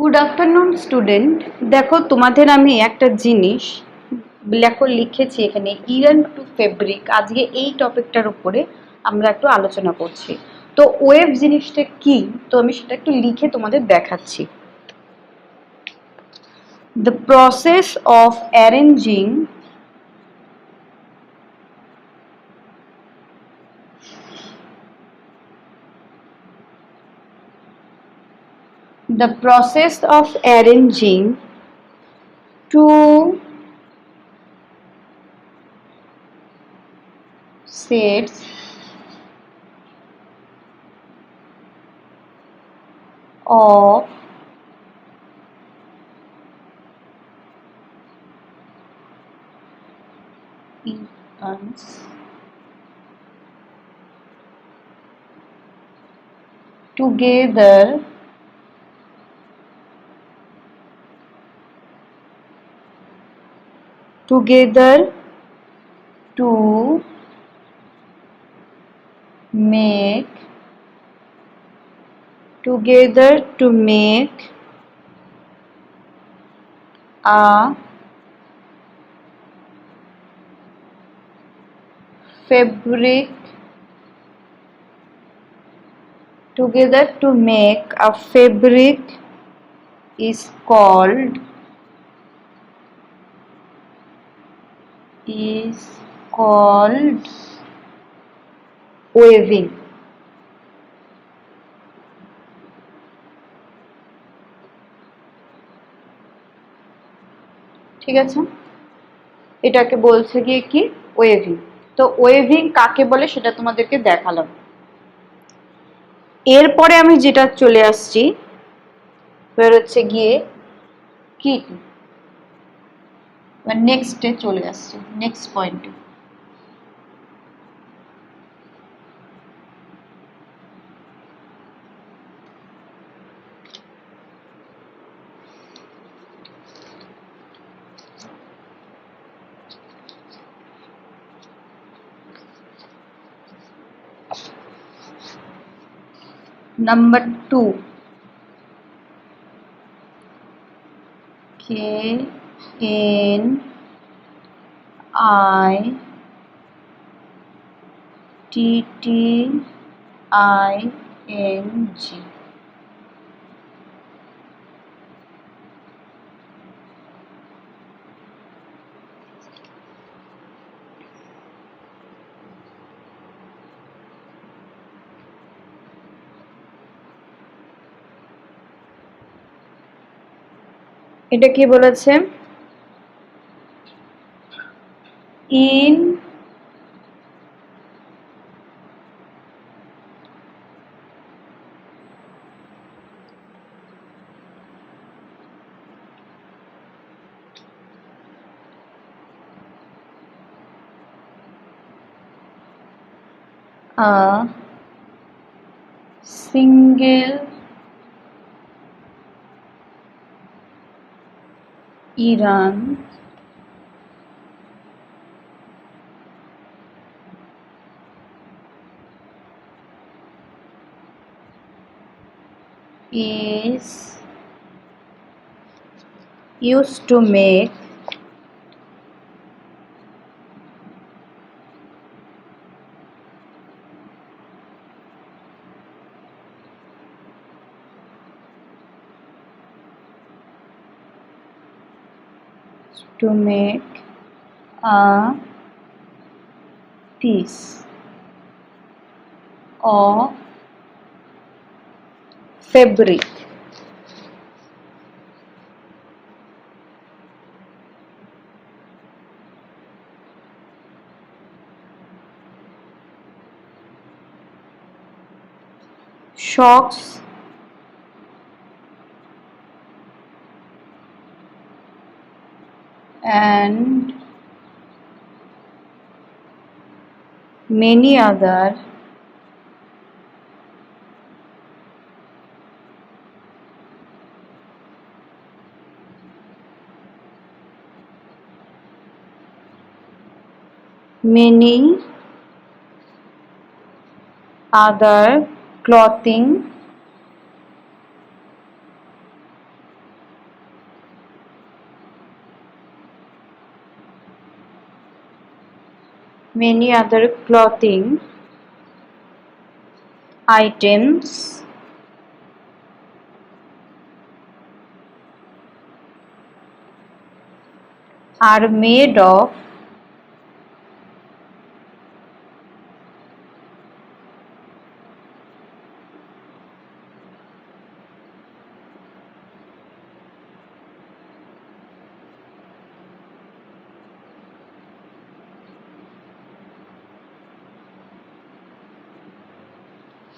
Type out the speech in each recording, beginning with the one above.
Good afternoon student. দেখো তোমাদের আমি একটা জিনিস লিখেছি এখানে, ইরান টু ফেব্রিক। আজকে এই টপিকটার উপরে আমরা একটু আলোচনা করছি। তো ওয়েভ জিনিসটা কি, তো আমি সেটা একটু লিখে তোমাদের দেখাচ্ছি। The process of arranging two sets of ions together to make a fabric is called waving. ঠিক আছে, এটাকে বলছে গিয়ে কি, ওয়েভিং। তো ওয়েভিং কাকে বলে সেটা তোমাদেরকে দেখালাম। এরপরে আমি যেটা চলে আসছি হচ্ছে গিয়ে কি, নেক্সটে চলে আসছে, নেক্সট পয়েন্টে। Number 2, KNITTING। এটা কি বলেছে, in a single Iran is used to make a piece of fabric shocks and many other clothing many other clothing items are made of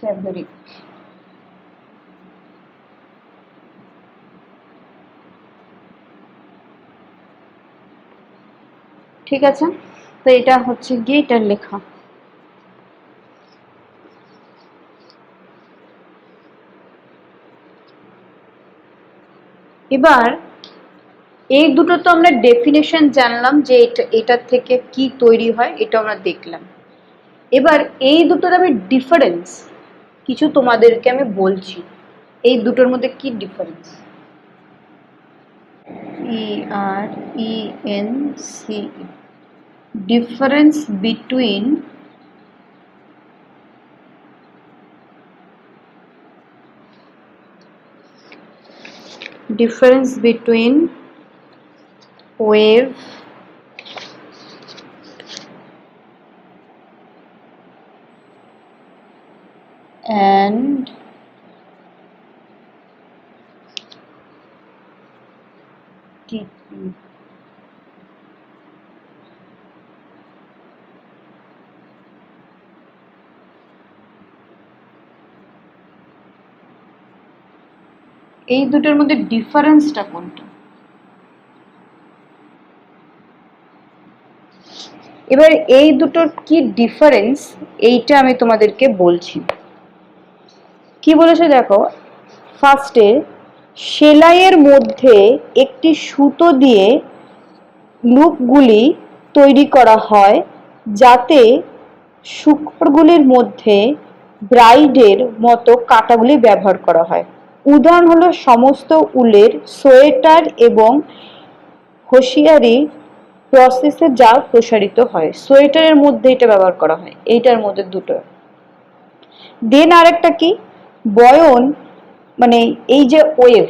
fabric. ঠিক আছে, তো এটা হচ্ছে গিয়ে এটার লেখা। এবার এই দুটো তো আমরা ডেফিনেশন জানলাম যে এটার থেকে কি তৈরি হয়, এটা আমরা দেখলাম। এবার এই দুটোর আমি ডিফারেন্স কিছু তোমাদেরকে আমি বলছি, এই দুটোর মধ্যে কি difference. ERENCE, difference between wave and TP. এই দুটোর মধ্যে ডিফারেন্সটা কোনটা? এবার এই দুটোর কি ডিফারেন্স এইটা আমি তোমাদেরকে বলছি। কি বলেছে দেখো, ফার্স্টে সেলাইয়ের মধ্যে একটি সুতো দিয়ে লুপগুলি তৈরি করা হয় যাতে শুকরগুলির মধ্যে ব্রাইডের মতো কাঁটাগুলি ব্যবহার করা হয়। উদাহরণ হলো সমস্ত উলের সোয়েটার এবং হোশিয়ারি প্রসেসে যা প্রসারিত হয়, সোয়েটারের মধ্যে এটা ব্যবহার করা হয়, এইটার মধ্যে দুটো। দেন আরেকটা কি, বয়ন, মানে এই যে ওয়েভ,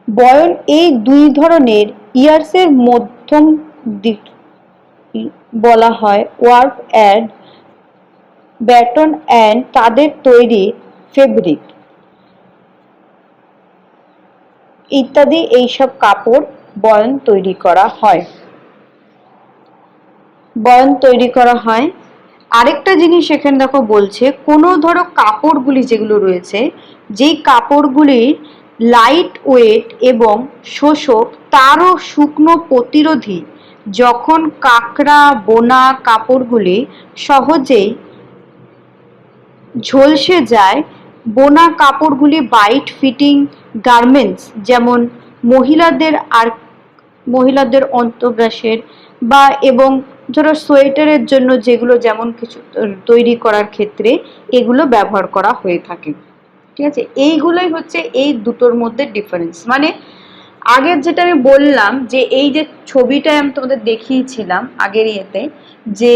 বয়ন এই দুই ধরনের ইয়ার্সের মধ্যম দিক বলা হয় ওয়ার্ক অ্যান্ড ব্যাটন অ্যান্ড তাদের তৈরি ফেব্রিক ইত্যাদি এইসব কাপড় বয়ন তৈরি করা হয়। বয়ন তৈরি করা হয়। আরেকটা জিনিস এখানে দেখো বলছে, কোনো ধরো কাপড়গুলি যেগুলো রয়েছে, যেই কাপড়গুলির লাইট ওয়েট এবং শোষক তারও শুকনো প্রতিরোধী, যখন কাঁকড়া বোনা কাপড়গুলি সহজেই ঝলসে যায়, বোনা কাপড়গুলি বাইট ফিটিং গার্মেন্টস যেমন মহিলাদের অন্তর্বাসের বা এবং ধরো সোয়েটারের জন্য যেগুলো যেমন কিছু তৈরি করার ক্ষেত্রে এগুলো ব্যবহার করা হয়ে থাকে। ঠিক আছে, এইগুলোই হচ্ছে এই দুটোর মধ্যে ডিফারেন্স। মানে আগের যেটা আমি বললাম যে এই যে ছবিটা আমি তোমাদের দেখিয়েছিলাম আগের ইয়েতে, যে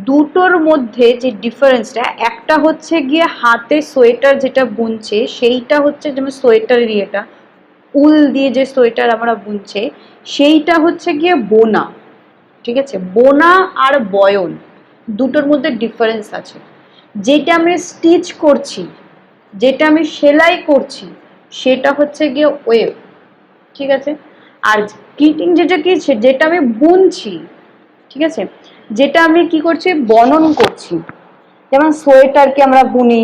দুটোর মধ্যে যে ডিফারেন্সটা, একটা হচ্ছে গিয়ে হাতে সোয়েটার যেটা বুনছে সেইটা হচ্ছে যেমন সোয়েটারের ইয়েটা উল দিয়ে যে সোয়েটার আমরা বুনছে সেইটা হচ্ছে গিয়ে বোনা। ঠিক আছে, বোনা আর বয়ন দুটোর মধ্যে ডিফারেন্স আছে। যেটা আমি স্টিচ করছি, যেটা আমি সেলাই করছি সেটা হচ্ছে গিয়ে ওয়েভ। ঠিক আছে, আর কিটিং যেটা কি, যেটা আমি বুনছি, ঠিক আছে, যেটা আমি কি করছি বনন করছি, যেমন সোয়েটারকে আমরা বুনি,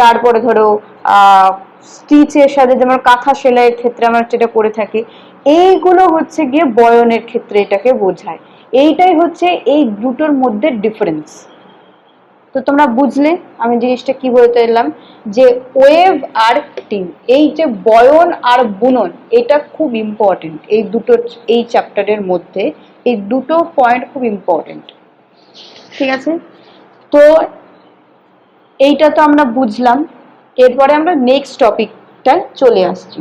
তারপরে ধরো স্টিচের সাথে যেমন কাঁথা সেলাইয়ের ক্ষেত্রে আমরা যেটা করে থাকি, এইগুলো হচ্ছে গিয়ে বয়নের ক্ষেত্রে এটাকে বোঝায়। এইটাই হচ্ছে এই দুটোর মধ্যে ডিফারেন্স। তো তোমরা বুঝলে আমি জিনিসটা কি বলতে এলাম, যে ওয়েভ আর কিটিং, এই যে বয়ন আর বুনন, এটা খুব ইম্পর্টেন্ট এই দুটো, এই চ্যাপ্টারের মধ্যে এই দুটো পয়েন্ট খুব ইম্পর্টেন্ট। ঠিক আছে, তো এইটা তো আমরা বুঝলাম। এরপরে আমরা নেক্সট টপিকটা চলে আসছি।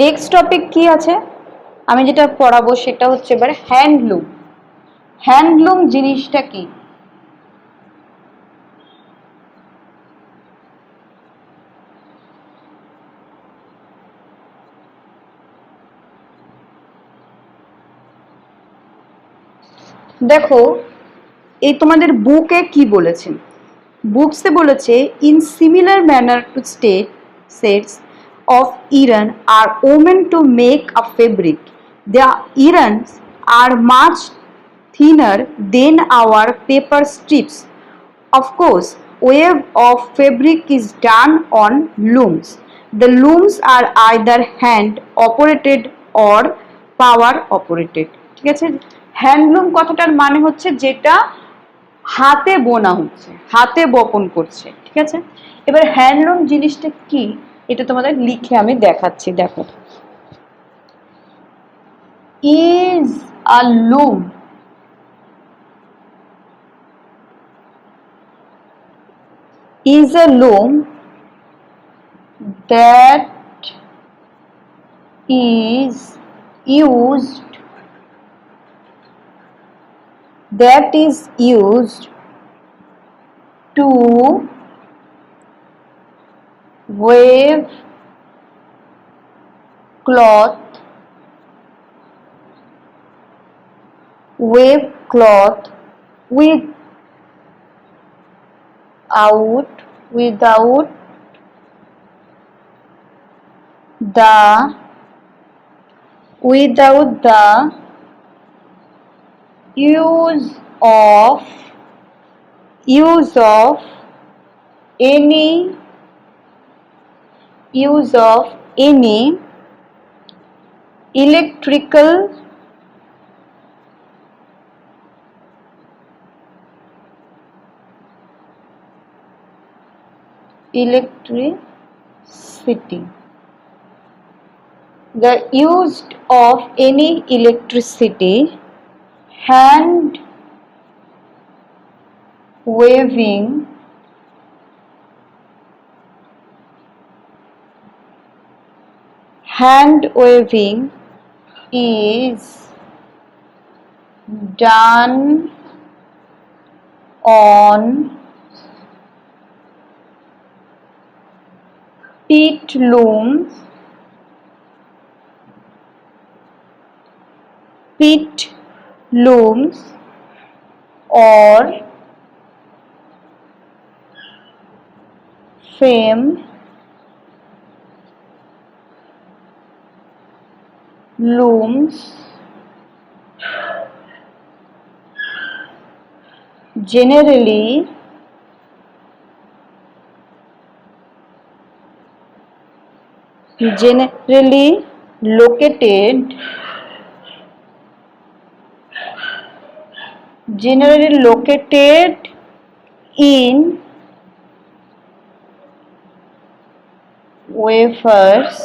নেক্সট টপিক কি আছে, আমি যেটা পড়াবো সেটা হচ্ছে এবার হ্যান্ডলুম। হ্যান্ডলুম জিনিসটা কি? দেখো এই তোমাদের বুকে কি বলেছেন, বুকসে বলেছে in similar manner two state sets of Iran are woven to make a fabric. The Irans are much thinner than our paper strips. Of course, wave of fabric is done on looms. The looms are either hand operated or power operated. ঠিক আছে, handloom কথাটার মানে হচ্ছে যেটা হাতে বোনা হচ্ছে, হাতে বপন করছে। ঠিক আছে, এবার হ্যান্ডলুম জিনিসটা কি এটা তোমাদের লিখে আমি দেখাচ্ছি। দেখো, is a loom, is a loom that is used to weave cloth without the use of any electricity the use of any electricity, hand waving is done on pit looms or frame looms, generally located in weavers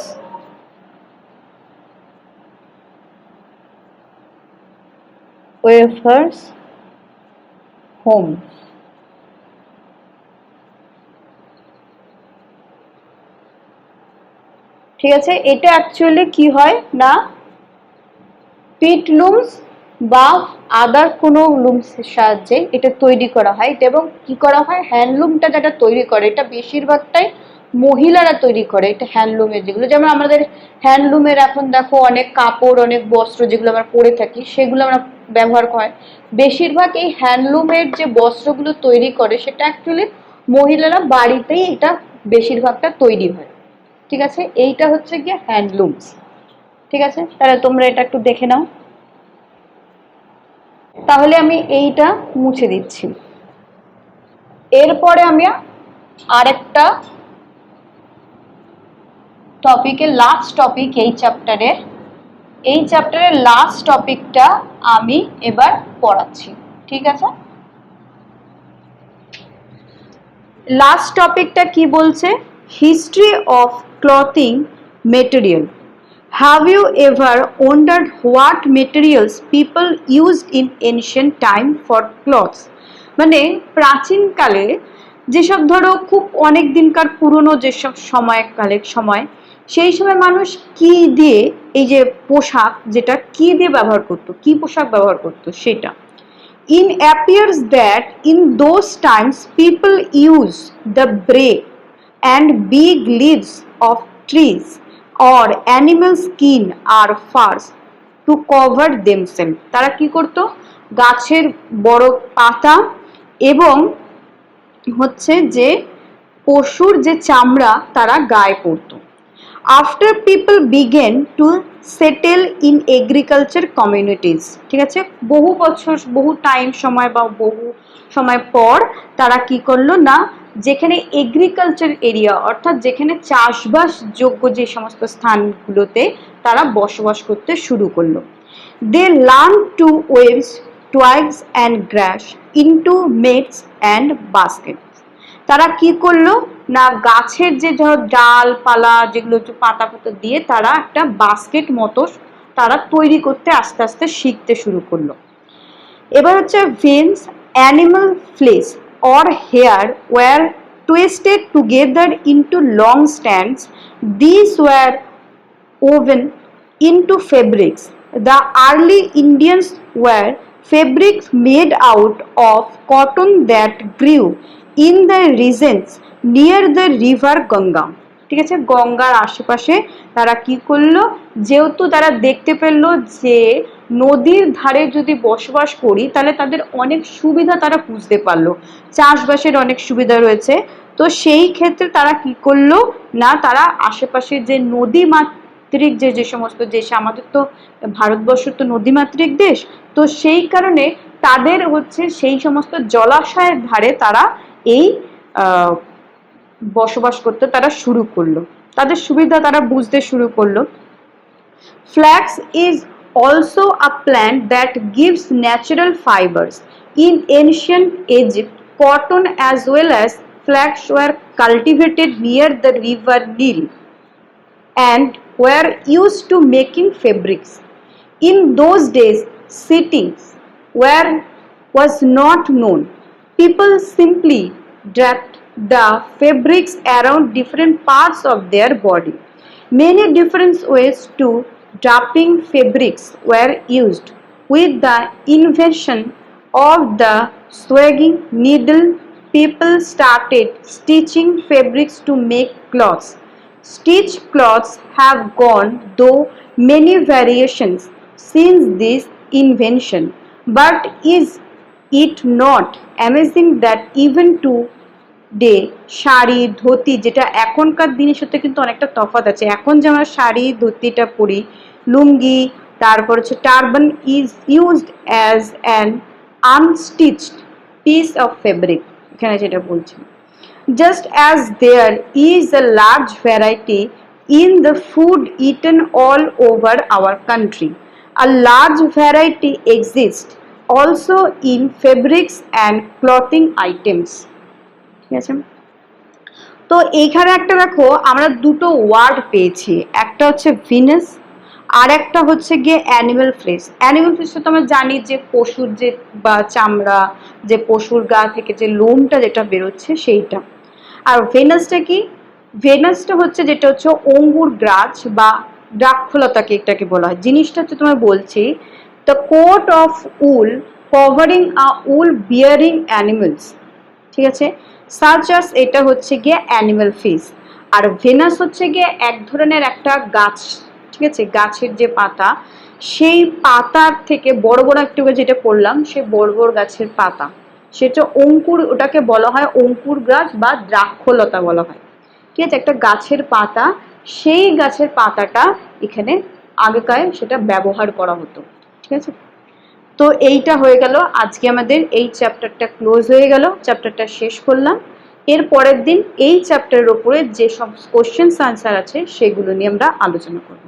homes. ঠিক আছে, এটা actually কি হয় না, পিট looms বা আদার কোনো লুমসের সাহায্যে এটা তৈরি করা হয়। এবং কি করা হয়, হ্যান্ডলুমটা যেটা তৈরি করে এটা বেশিরভাগটাই মহিলারা তৈরি করে। এটা হ্যান্ডলুমের যেগুলো, যেমন আমাদের হ্যান্ডলুমের এখন দেখো অনেক কাপড়, অনেক বস্ত্র যেগুলো আমরা পরে থাকি সেগুলো আমরা ব্যবহার হয়। বেশিরভাগ এই হ্যান্ডলুমের যে বস্ত্রগুলো তৈরি করে সেটা অ্যাকচুয়ালি মহিলারা বাড়িতেই এটা বেশিরভাগটা তৈরি হয়। ঠিক আছে, এইটা হচ্ছে গিয়ে হ্যান্ডলুমস। ঠিক আছে, তাহলে তোমরা এটা একটু দেখে নাও। তাহলে আমি এইটা মুছে দিচ্ছি। এরপরে আমি আরেকটা টপিকের লাস্ট টপিক এই চ্যাপ্টারের লাস্ট টপিকটা আমি এবার পড়াচ্ছি। ঠিক আছে, লাস্ট টপিকটা কি বলছে, history of clothing material. Have you ever wondered what materials people used in ancient time for clothes? মানে প্রাচীনকালে যেসব ধরো খুব অনেক দিনকার পুরনো যেসব সময় সেই সময় মানুষ কি দিয়ে, এই যে পোশাক যেটা কি দিয়ে ব্যবহার করতো, কি পোশাক ব্যবহার করতো সেটা। In appears that in those times people use the bark and big leaves of trees or animal skin or furs to cover themselves. তারা কি করতো, গাছের বড় পাতা এবং হচ্ছে যে পশুর যে চামড়া তারা গায়ে পরতো। After people began to settle in agriculture communities, ঠিক আছে, বহু বছর বহু টাইম সময় বা বহু সময় পর তারা কি করলো না, যেখানে এগ্রিকালচার এরিয়া অর্থাৎ যেখানে চাষবাস যোগ্য যে সমস্ত স্থানগুলোতে তারা বসবাস করতে শুরু করলো। They learned to weave twigs and grass into mats and baskets. তারা কি করলো না, গাছের যে ধরো ডাল পালা যেগুলো পাতা পাতা দিয়ে তারা একটা বাস্কেট মতো তারা তৈরি করতে আস্তে আস্তে শিখতে শুরু করলো। এবার হচ্ছে ভেন্স animal flesh or hair were twisted together into long strands, this were woven into fabrics. The early Indians were fabrics made out of cotton that grew in the regions near the river Ganga. ঠিক আছে, গঙ্গার আশেপাশে তারা কি করলো, যেহেতু তারা দেখতে পেলো যে নদীর ধারে যদি বসবাস করি তাহলে তাদের অনেক সুবিধা তারা বুঝতে পারলো, চাষবাসের অনেক সুবিধা রয়েছে। তো সেই ক্ষেত্রে তারা কি করলো না, তারা আশেপাশে যে নদী মাতৃক যে সমস্ত দেশ, আমাদের তো ভারতবর্ষ তো নদীমাতৃক দেশ, তো সেই কারণে তাদের হচ্ছে সেই সমস্ত জলাশয়ের ধারে তারা এই বসবাস করতে তারা শুরু করলো, তাদের সুবিধা তারা বুঝতে শুরু করলো। Flax is also a plant that gives natural fibers. In ancient Egypt, cotton as well as flax were cultivated near the river Nile and were used to making fabrics. In those days, cities was not known. People simply draped the fabrics around different parts of their body. Many different ways to draping fabrics were used. With the invention of the sewing needle, people started stitching fabrics to make clothes. Stitched cloths have gone through many variations since this invention, but is it not amazing that even today sari dhoti, যেটা এখনকার দিনের সাথে কিন্তু অনেকটা তফাৎ আছে, এখন যে আমরা শাড়ি ধুতিটা পরি, লুঙ্গি, তারপর হচ্ছে turban is used as an unstitched piece of fabric, এখানে যেটা বলছি। Just as there is a large variety in the food eaten all over our country, a large variety exists also in fabrics and clothing items. ঠিক আছে, তো এইখানে একটা দেখো আমরা দুটো ওয়ার্ড পেয়েছি, একটা হচ্ছে ভিনাস আর একটা হচ্ছে গিয়ে অ্যানিমাল ফ্লেশ। অ্যানিমাল ফ্লেশটা তো আমরা জানি যে পশুর যে বা চামড়া, যে পশুর গা থেকে যে লোমটা যেটা বেরোচ্ছে সেইটা। আর ভেনাসটা কি, ভেনাসটা হচ্ছে যেটা হচ্ছে অঙ্গুর গাছ বা দ্রাক্ষলতাকে এটাকে বলা হয়। জিনিসটা হচ্ছে তোমায় বলছি, the coat of wool covering a wool bearing animals, ঠিক আছে, সাচ আস, এটা হচ্ছে গিয়ে অ্যানিমাল ফিশ। আর ভেনাস হচ্ছে গিয়ে এক ধরনের একটা গাছ, ঠিক আছে, গাছের যে পাতা, সেই পাতার থেকে বড় বড় একটু যেটা পড়লাম, সে বড় বড় গাছের পাতা, সেটা অঙ্কুর, ওটাকে বলা হয় অঙ্কুর গাছ বা দ্রাক্ষলতা বলা হয়। ঠিক আছে, একটা গাছের পাতা, সেই গাছের পাতাটা এখানে আগেকার সেটা ব্যবহার করা হতো। ঠিক আছে, তো এইটা হয়ে গেল আজকে আমাদের এই চ্যাপ্টারটা ক্লোজ হয়ে গেল, চ্যাপ্টারটা শেষ করলাম। এর পরের দিন এই চ্যাপ্টারের উপরে যে সব কোশ্চেন আনসার আছে সেগুলো নিয়ে আমরা আলোচনা করব।